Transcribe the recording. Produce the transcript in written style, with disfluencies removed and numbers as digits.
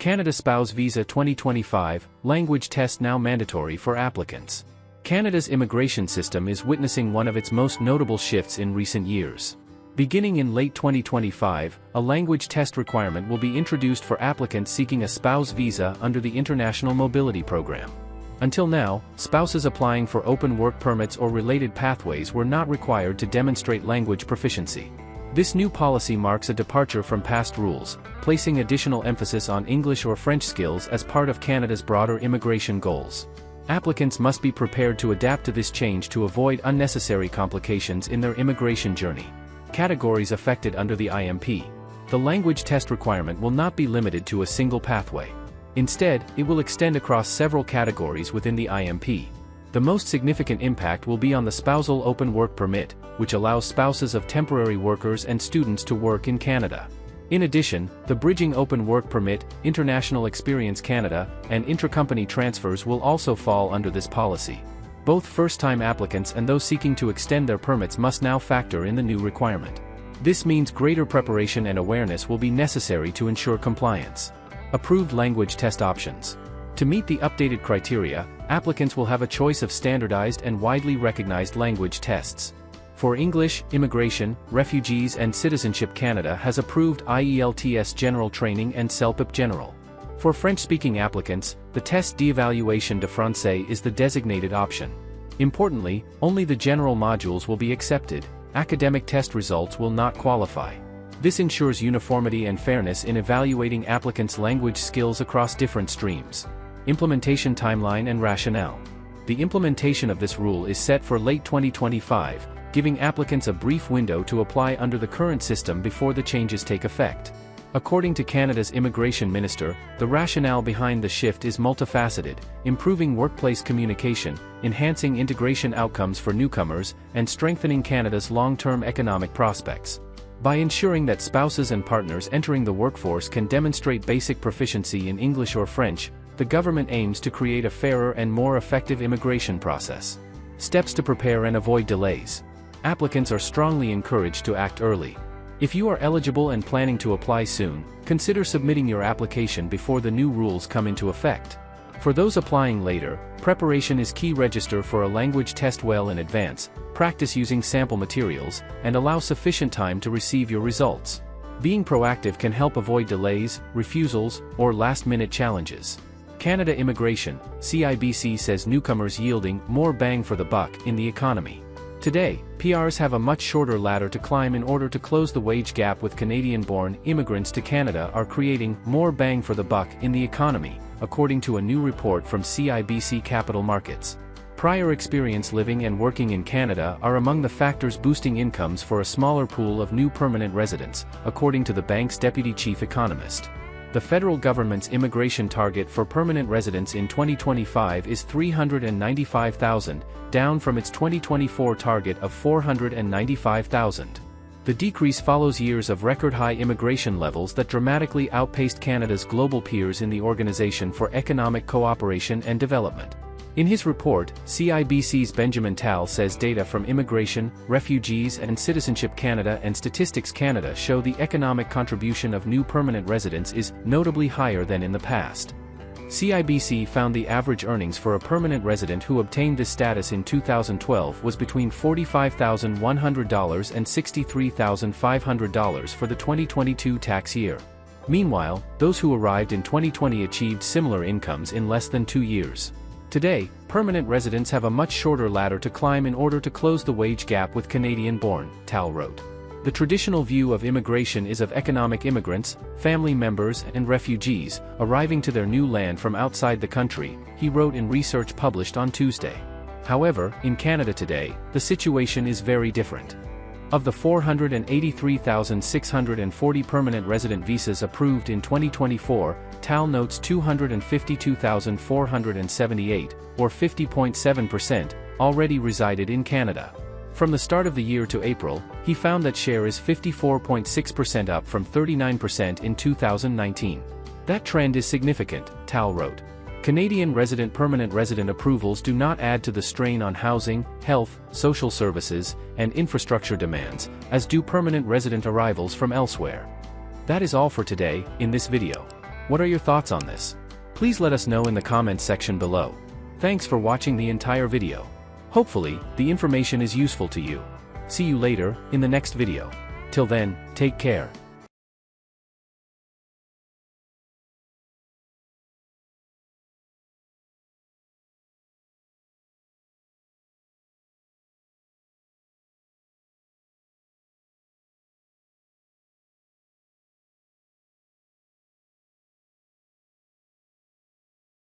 Canada Spouse Visa 2025, language test now mandatory for applicants. Canada's immigration system is witnessing one of its most notable shifts in recent years. Beginning in late 2025, a language test requirement will be introduced for applicants seeking a spouse visa under the International Mobility Program. Until now, spouses applying for open work permits or related pathways were not required to demonstrate language proficiency. This new policy marks a departure from past rules, placing additional emphasis on English or French skills as part of Canada's broader immigration goals. Applicants must be prepared to adapt to this change to avoid unnecessary complications in their immigration journey. Categories affected under the IMP. The language test requirement will not be limited to a single pathway. Instead, it will extend across several categories within the IMP. The most significant impact will be on the Spousal Open Work Permit, which allows spouses of temporary workers and students to work in Canada. In addition, the Bridging Open Work Permit, International Experience Canada, and Intracompany Transfers will also fall under this policy. Both first-time applicants and those seeking to extend their permits must now factor in the new requirement. This means greater preparation and awareness will be necessary to ensure compliance. Approved language test options. To meet the updated criteria, applicants will have a choice of standardized and widely recognized language tests. For English, Immigration, Refugees and Citizenship Canada has approved IELTS General Training and CELPIP General. For French-speaking applicants, the Test d'Evaluation de Français is the designated option. Importantly, only the general modules will be accepted. Academic test results will not qualify. This ensures uniformity and fairness in evaluating applicants' language skills across different streams. Implementation timeline and rationale. The implementation of this rule is set for late 2025, giving applicants a brief window to apply under the current system before the changes take effect. According to Canada's Immigration Minister, the rationale behind the shift is multifaceted, improving workplace communication, enhancing integration outcomes for newcomers, and strengthening Canada's long-term economic prospects. By ensuring that spouses and partners entering the workforce can demonstrate basic proficiency in English or French, the government aims to create a fairer and more effective immigration process. Steps to prepare and avoid delays. Applicants are strongly encouraged to act early. If you are eligible and planning to apply soon, consider submitting your application before the new rules come into effect. For those applying later, preparation is key. Register for a language test well in advance, practice using sample materials, and allow sufficient time to receive your results. Being proactive can help avoid delays, refusals, or last-minute challenges. Canada Immigration, CIBC says newcomers yielding more bang for the buck in the economy. Today, PRs have a much shorter ladder to climb in order to close the wage gap, with Canadian-born immigrants to Canada are creating more bang for the buck in the economy, according to a new report from CIBC Capital Markets. Prior experience living and working in Canada are among the factors boosting incomes for a smaller pool of new permanent residents, according to the bank's deputy chief economist. The federal government's immigration target for permanent residents in 2025 is 395,000, down from its 2024 target of 495,000. The decrease follows years of record-high immigration levels that dramatically outpaced Canada's global peers in the Organization for Economic Cooperation and Development. In his report, CIBC's Benjamin Tal says data from Immigration, Refugees and Citizenship Canada and Statistics Canada show the economic contribution of new permanent residents is notably higher than in the past. CIBC found the average earnings for a permanent resident who obtained this status in 2012 was between $45,100 and $63,500 for the 2022 tax year. Meanwhile, those who arrived in 2020 achieved similar incomes in less than 2 years. Today, permanent residents have a much shorter ladder to climb in order to close the wage gap with Canadian-born, Tal wrote. The traditional view of immigration is of economic immigrants, family members and refugees, arriving to their new land from outside the country, he wrote in research published on Tuesday. However, in Canada today, the situation is very different. Of the 483,640 permanent resident visas approved in 2024, Tal notes 252,478, or 50.7%, already resided in Canada. From the start of the year to April, he found that share is 54.6%, up from 39% in 2019. That trend is significant, Tal wrote. Canadian permanent resident approvals do not add to the strain on housing, health, social services, and infrastructure demands, as do permanent resident arrivals from elsewhere. That is all for today, in this video. What are your thoughts on this? Please let us know in the comments section below. Thanks for watching the entire video. Hopefully, the information is useful to you. See you later, in the next video. Till then, take care.